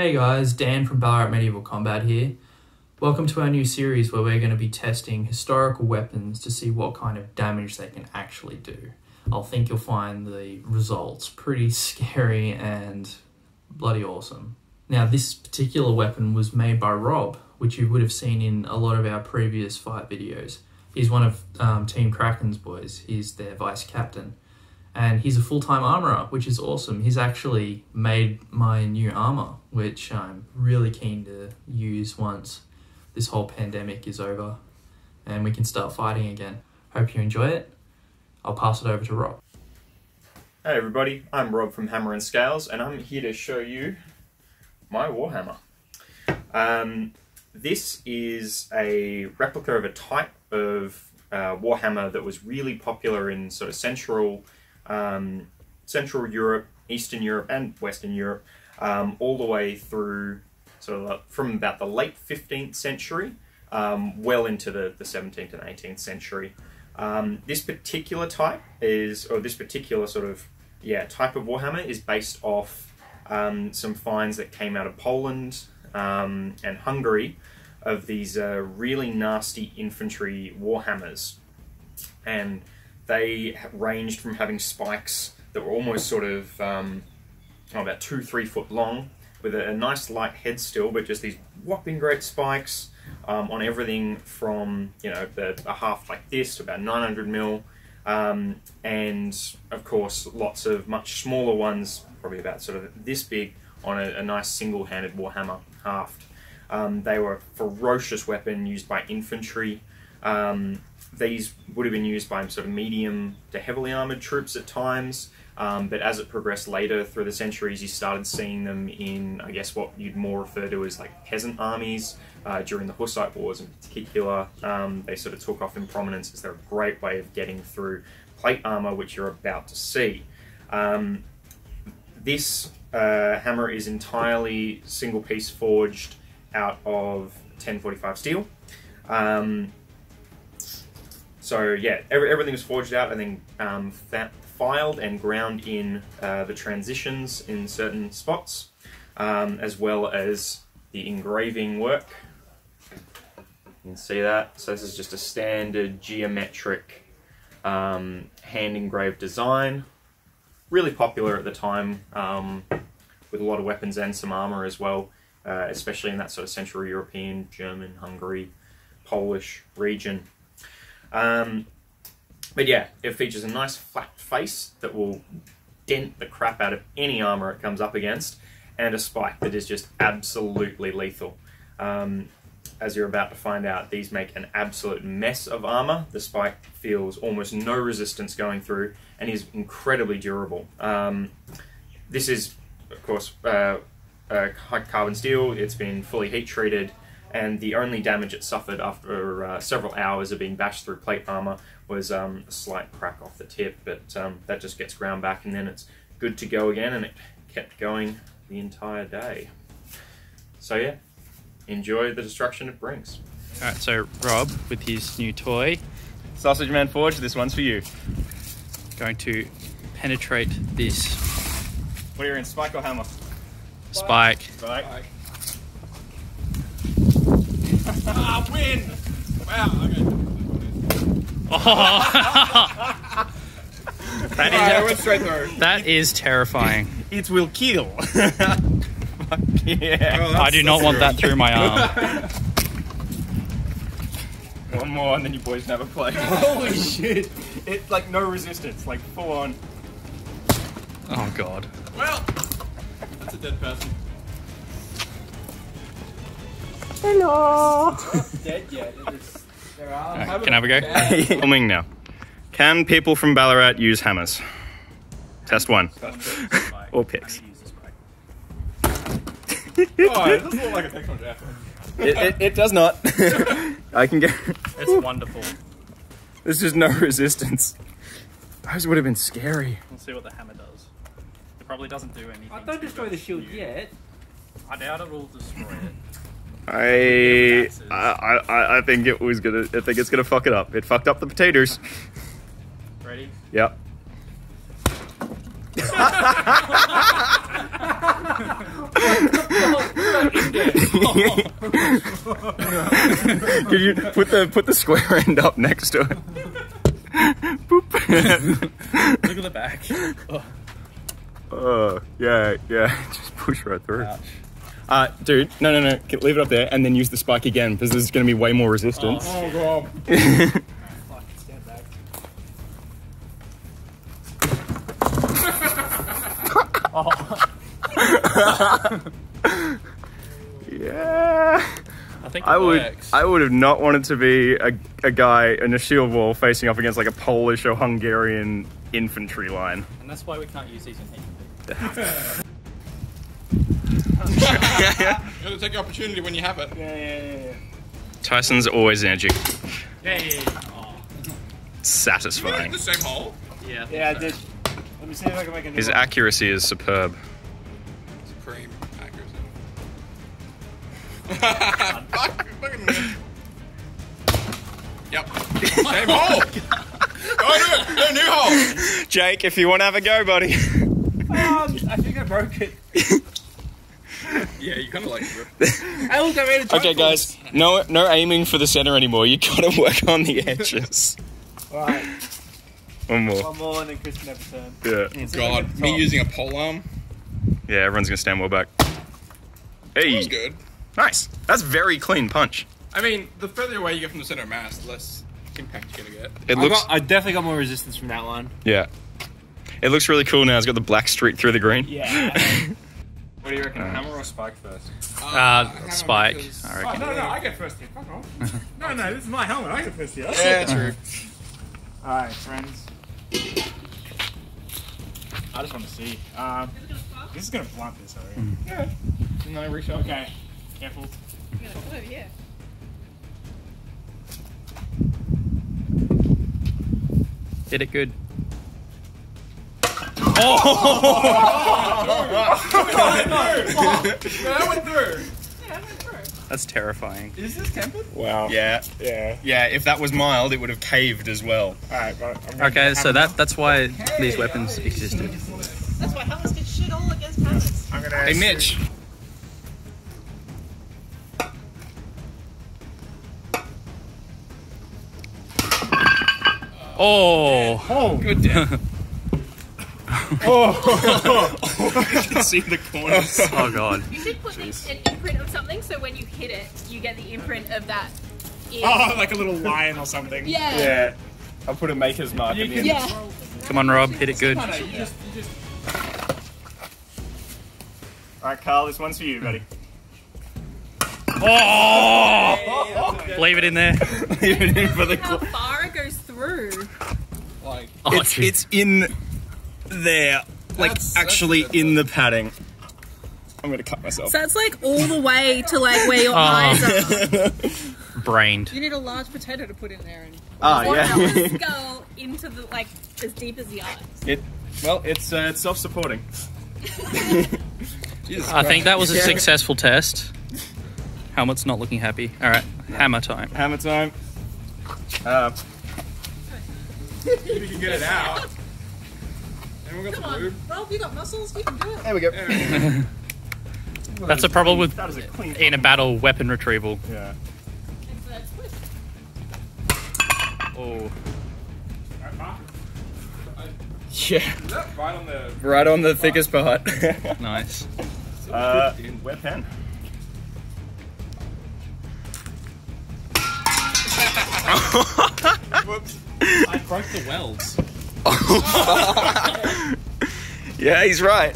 Hey guys, Dan from Ballarat Medieval Combat here. Welcome to our new series where we're going to be testing historical weapons to see what kind of damage they can actually do. I think you'll find the results pretty scary and bloody awesome. Now this particular weapon was made by Rob, which you would have seen in a lot of our previous fight videos. He's one of Team Kraken's boys, he's their vice captain. And he's a full-time armourer, which is awesome. He's actually made my new armour, which I'm really keen to use once this whole pandemic is over and we can start fighting again. Hope you enjoy it. I'll pass it over to Rob. Hey everybody, I'm Rob from Hammer and Scales and I'm here to show you my Warhammer. This is a replica of a type of Warhammer that was really popular in sort of Central Europe, Eastern Europe and Western Europe, all the way through sort of from about the late 15th century well into the 17th and 18th century. This particular type is, or this particular sort of type of Warhammer is based off some finds that came out of Poland and Hungary of these really nasty infantry Warhammers, and they ranged from having spikes that were almost sort of about 2-3 foot long, with a nice light head still, but just these whopping great spikes on everything from, you know, a half like this to about 900 mil, and of course lots of much smaller ones, probably about sort of this big, on a nice single-handed Warhammer halved. They were a ferocious weapon used by infantry. These would have been used by sort of medium to heavily armoured troops at times, but as it progressed later through the centuries, you started seeing them in, I guess, what you'd more refer to as like peasant armies. During the Hussite Wars in particular, they sort of took off in prominence as they're a great way of getting through plate armour, which you're about to see. This hammer is entirely single piece forged out of 1045 steel. So yeah, everything was forged out and then filed and ground in the transitions in certain spots, as well as the engraving work. You can see that. So this is just a standard geometric hand engraved design. Really popular at the time with a lot of weapons and some armour as well, especially in that sort of Central European, German, Hungary, Polish region. But yeah, it features a nice flat face that will dent the crap out of any armour it comes up against, and a spike that is just absolutely lethal. As you're about to find out, these make an absolute mess of armour. The spike feels almost no resistance going through and is incredibly durable. This is, of course, high carbon steel. It's been fully heat treated, and the only damage it suffered after several hours of being bashed through plate armour was a slight crack off the tip, but that just gets ground back and then it's good to go again, and it kept going the entire day. So yeah, enjoy the destruction it brings. Alright, so Rob, with his new toy, Sausage Man Forge, this one's for you. going to penetrate this What are you in, spike or hammer? spike. Spike. Ah, win! Wow, okay. Oh. I went straight through. That is terrifying. It will kill. Fuck yeah. Oh, I do not want that through my arm. One more and then you boys never play. Holy shit. It's like no resistance, like full on. Oh god. Well, that's a dead person. Hello. Not dead yet. There are. Right, can I have a go? Filming now. Can people from Ballarat use hammers? Test one. Or picks. Oh, it doesn't look like a textbook draft. It does not. I can get. It's wonderful. There's just no resistance. Those would have been scary. We'll see what the hammer does. It probably doesn't do anything. Don't destroy the shield yet. I doubt it will destroy it. I think it was gonna. I think it's gonna fuck it up. It fucked up the potatoes. Ready? Yep. Can you put the square end up next to it? Boop. Look at the back. Oh, yeah. Just push right through. Dude, no. Leave it up there and then use the spike again because there's going to be way more resistance. Oh, God. Fuck, stand back. Yeah. I think it works. I would have not wanted to be a guy in a shield wall facing up against like a Polish or Hungarian infantry line. And that's why we can't use these in HMB. You gotta take the opportunity when you have it. Yeah. Tyson's always energy. Yeah. Satisfying. The same hole. Yeah. Yeah, I did. Let me see if I can make a new His one. accuracy is superb. It's cream accuracy. Fucking Yep. Same hole. No new hole. Jake, if you want to have a go, buddy. I think I broke it. Yeah, you kind of like. I look, I made a Okay, guys, no aiming for the center anymore. You gotta work on the edges. Alright, One more. one more and then Chris can have a turn. Yeah. Oh God, me using a pole arm. Yeah, everyone's gonna stand well back. That Hey, was good. nice. That's very clean punch. I mean, the further away you get from the center of mass, the less impact you're gonna get. It looks. I definitely got more resistance from that one. Yeah. It looks really cool now. It's got the black streak through the green. Yeah. What do you reckon, hammer or spike first? Spike, because- I Oh, reckon. no, I get first hit. Fuck off. No, this is my helmet. I get first hit. Yeah, true. Alright, friends. I just want to see. This is gonna blunt this, I reckon. No reshot. Okay, careful. You're gonna come over here. Hit it good. That went through. Yeah, I went through. That's terrifying. Is this tempered? Wow. Yeah. Yeah. If that was mild, it would have caved as well. Alright, Okay, so that's why these weapons existed. That's why helmets did shit all against helmets. I'm gonna. Hey, Mitch. Oh! Good damn. You can see the corners. Oh god. You should put an imprint of something so when you hit it, you get the imprint of that. Oh, like a little lion or something. Yeah. Yeah. I'll put a maker's mark in the end. Yeah. Come on, Rob, hit it good. Alright, Carl, this one's for you, buddy. Oh! Leave it in there. Leave it in for the How far it goes through. Like, Oh, it's in there. Like, That's actually good. in the padding. I'm gonna cut myself. So it's like all the way to like where your eyes are. brained. You need a large potato to put in there and Oh, or yeah. the skull into the like as deep as the eyes. It's self-supporting. I think that was a successful test. Helmet's not looking happy. Alright, hammer time. Hammer time. if you can get it out. Anyone got Come some on, lube? Rob, you got muscles, you can do it. There we go. That's a problem with That was a clean. in a battle weapon retrieval. Yeah. And so that's twist. Oh. Yeah. Is that right on the... Right on the thickest part. Nice. Wet pen. Whoops. I broke the welds. Yeah, he's right.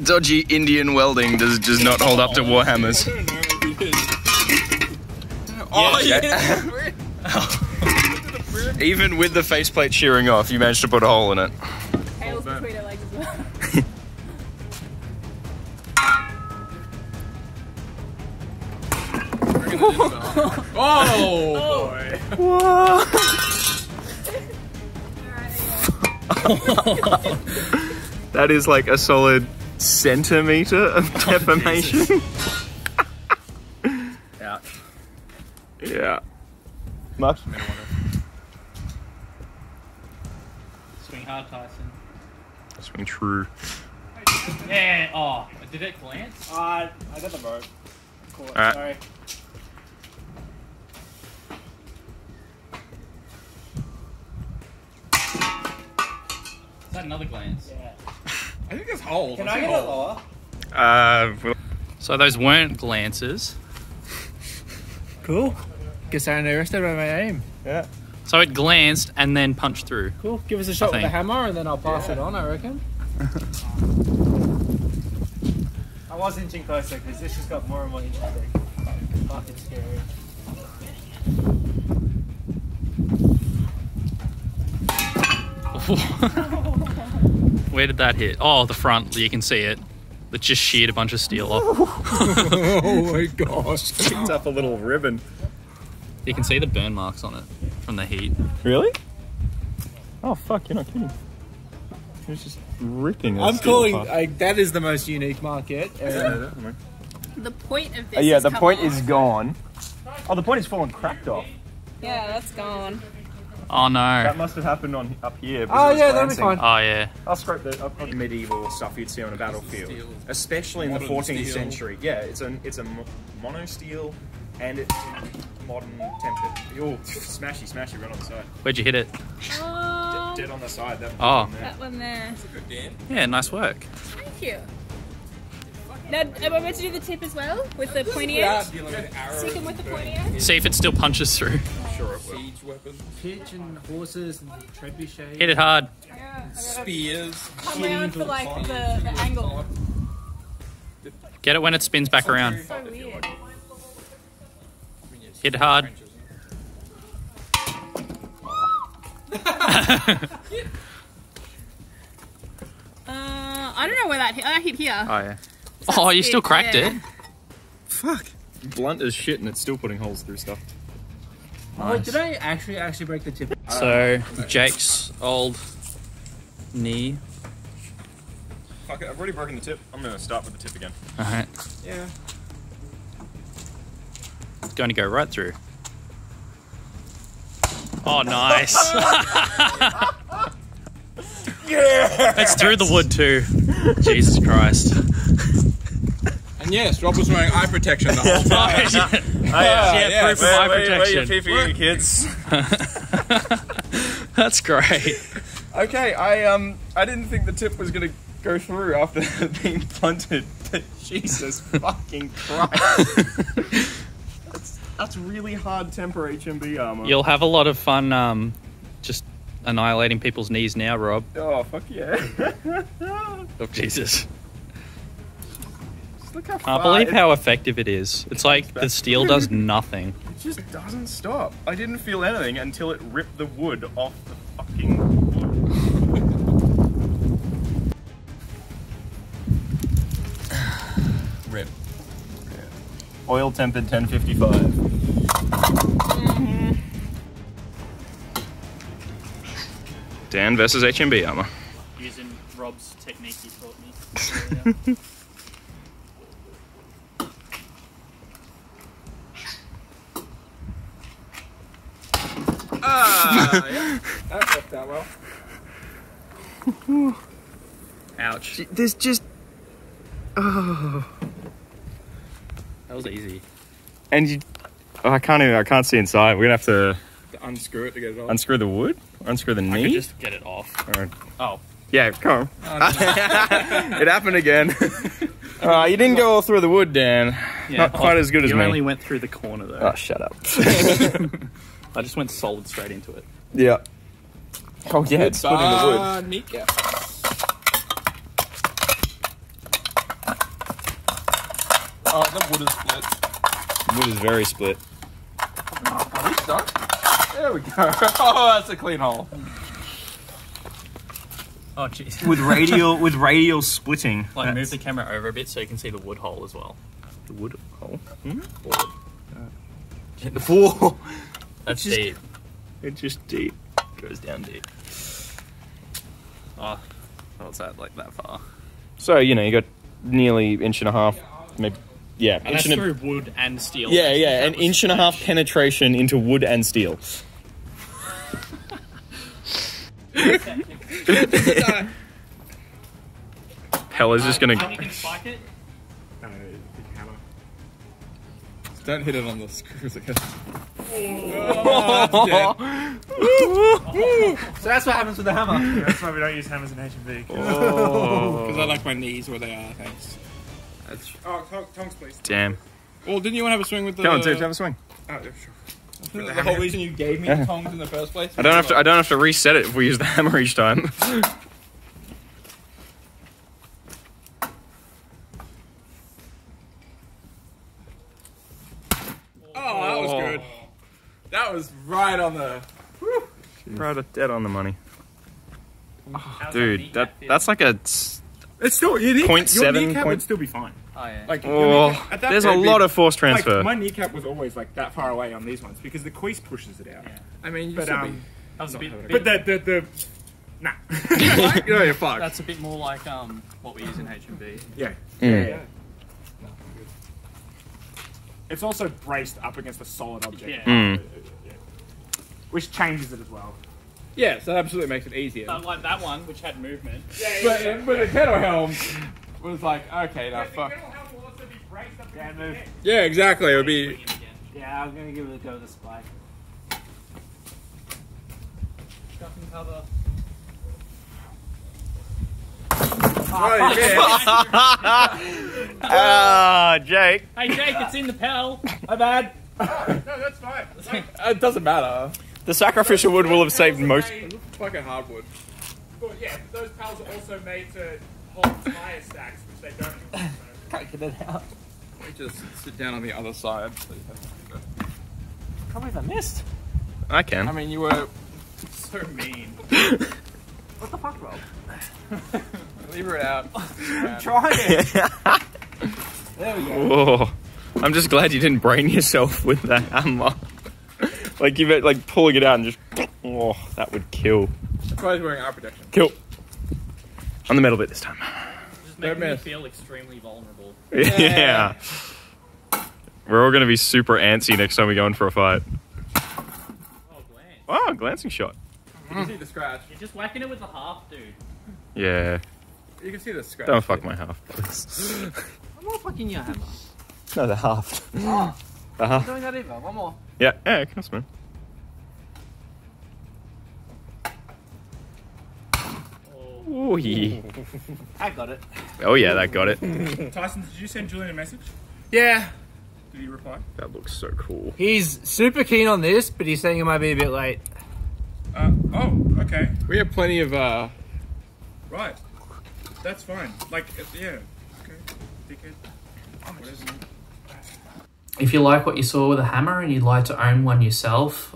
Dodgy Indian welding does not hold up to Warhammers. I don't know if he is. Oh, yeah. Even with the faceplate shearing off, you managed to put a hole in it. Tails between her legs as well. Oh! Boy. That is like a solid centimetre of deformation. Ouch. Yeah. Much? Swing hard, Tyson. Swing true. Yeah. Oh, did it glance? I got the rope. Cool. Alright. Sorry. Is that another glance? Yeah. I think it's hold. Can I get it lower? So those weren't glances. Cool. Guess I underestimated my aim. Yeah. So it glanced and then punched through. Cool. Give us a shot with the think. hammer and then I'll pass it on, I reckon. I was inching closer because this just got more and more interesting. Fucking scary. Where did that hit? Oh, the front. You can see it. It just sheared a bunch of steel off. Oh my gosh. Picked up a little ribbon. You can see the burn marks on it from the heat. Really? Oh fuck, you're not kidding. It's just ripping. I'm calling. That is the most unique mark yet. The point of this Yeah, has the come point off. is gone. Oh, the point is fallen cracked off. Yeah, that's gone. Oh no. That must have happened on up here. Oh yeah, that'll be fine. Oh yeah. I'll scrape the medieval stuff you'd see on a battlefield, especially in the 14th century. Yeah, it's a mono steel, and it's modern tempered. Oh, smashy, right on the side. Where'd you hit it? Oh, Dead on the side. That Oh. one there. that one there. Yeah, nice work. Thank you. Now, am I meant to do the tip as well with the pointy end? Stick him with the pointy end. See if it still punches through. Sure it will. Siege weapon. Pitch and horses and trebuchet. Hit it hard. Yeah, I gotta Spears. come around for like the angle. Get it when it spins back around. So weird. Hit it hard. I don't know where that hit. That hit here. Oh yeah. Oh, you still cracked it. Fuck. Blunt as shit, and it's still putting holes through stuff. Oh, did I actually break the tip? So Jake's old knee. Fuck it, I've already broken the tip. I'm gonna start with the tip again. Alright. Yeah. It's going to go right through. Oh, nice. Yeah. It's through the wood too. Jesus Christ. And yes, Rob was wearing eye protection the whole time. Yeah, proof of eye Where your protection. PPE, kids? That's great. Okay, I didn't think the tip was gonna go through after being punted. But Jesus fucking Christ. That's really hard temper HMB armour. You'll have a lot of fun just annihilating people's knees now, Rob. Oh, fuck yeah. Oh, Jesus. Just look how Can't far believe how effective it is. It's like the steel does nothing. It just doesn't stop. I didn't feel anything until it ripped the wood off the fucking wood. Rip. Oil tempered 1055. Dan versus HMB armour. Using Rob's technique he taught me. Yeah. That worked out well. Ouch. There's just... Oh. That was easy. And you... Oh, I can't see inside. We're gonna have to Unscrew it to get it off. unscrew the wood? Or unscrew the I could knee? just get it off. Or- Oh. Yeah, come on. It happened again. You didn't go all through the wood, Dan. Not quite as good as you me. only went through the corner though. Oh, shut up. I just went solid straight into it. Yeah. Oh, yeah, it's split in the wood. Kneecap. Oh, the wood is split. Wood is very split. Are we stuck? There we go. Oh, that's a clean hole. Oh jeez. With radial splitting. Like move the camera over a bit so you can see the wood hole as well. The wood hole. The Four. That's Just- deep. It's just deep. Goes down deep. Oh, what's that like that far? So, you know, you got nearly inch and a half, maybe, yeah. And that's inch and through wood and steel. yeah, yeah, an inch and a half penetration into wood and steel. hell is this gonna... You can spike it. No, big hammer. Don't hit it on the screws again. So that's what happens with the hammer. That's why we don't use hammers in HMB. Because I like my knees where they are, thanks. That's... Oh, tongs, please. Damn. Well, didn't you want to have a swing with the... Come on, dude, have a swing. Oh, yeah, sure. The whole reason you gave me the tongs in the first place? I don't have to reset it if we use the hammer each time. Oh, that was good. That was right on the... Right dead on the money. Oh, dude, that's like a... It's still... Your 0.7 kneecap would still be fine. Oh, yeah. Like, there's a lot of force transfer. Like, my kneecap was always like that far away on these ones because the crease pushes it out. Yeah. I mean, But, that was a bit... But the nah. No, you're fucked. That's a bit more like what we use in HMB. Yeah. Mm. Yeah. It's also braced up against a solid object. Yeah. Mm. Which changes it as well. Yeah, so that absolutely makes it easier. Like that one, which had movement. But the kettle helm was like, okay, now fuck. Yeah, move. Yeah, exactly. It would be... Yeah, I'm gonna give it a go with the spike. Stuffing cover. Oh, yeah. Jake. Hey Jake, it's in the Pell. My bad. No, that's fine. It doesn't matter. The sacrificial wood will have saved most... It's like a hardwood. But yeah, those pals are also made to hold tire stacks, which they don't. Can't get it out. Let me just sit down on the other side. Can't believe I missed. I can. I mean, you were so mean. What the fuck, Rob? Leave it out. I'm trying. There we go. Whoa. I'm just glad you didn't brain yourself with that hammer. Like, you bet, like, pulling it out and just... Oh, that would kill. That's why he's wearing eye protection. Kill. On the metal bit this time. Just making me feel extremely vulnerable. Yeah. We're all going to be super antsy next time we go in for a fight. Oh, glance. Oh, glancing shot. You can see the scratch. You're just whacking it with the half, dude. Yeah. You can see the scratch. Don't fuck my half, please. I'm not fucking your hammer. No, the half. Oh, The I'm half. doing that either. One more. Yeah, yeah, come on, man. Oh, yeah. I got it. Oh, yeah, that got it. Tyson, did you send Julian a message? Yeah. Did he reply? That looks so cool. He's super keen on this, but he's saying it might be a bit late. Oh, okay. We have plenty of, Right. That's fine. Like, yeah. Okay. Dickhead. If you like what you saw with a hammer and you'd like to own one yourself,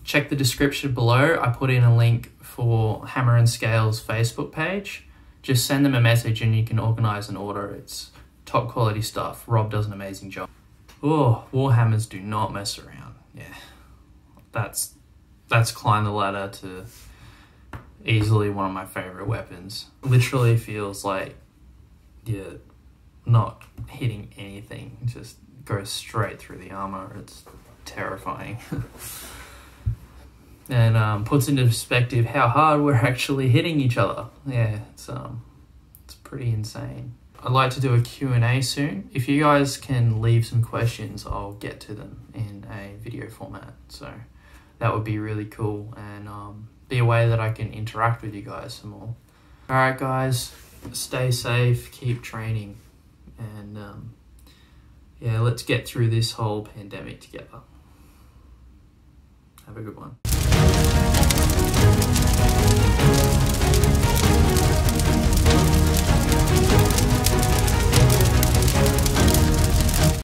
check the description below. I put in a link for Hammer and Scale's Facebook page. Just send them a message and you can organise an order. It's top quality stuff. Rob does an amazing job. Oh, Warhammers do not mess around. Yeah, that's climbed the ladder to easily one of my favourite weapons. Literally feels like you're not hitting anything. It just goes straight through the armour. It's terrifying. And puts into perspective how hard we're actually hitting each other. Yeah, it's pretty insane. I'd like to do a Q&A soon. If you guys can leave some questions, I'll get to them in a video format. So that would be really cool and be a way that I can interact with you guys some more. All right, guys, stay safe, keep training, and yeah, let's get through this whole pandemic together. Have a good one.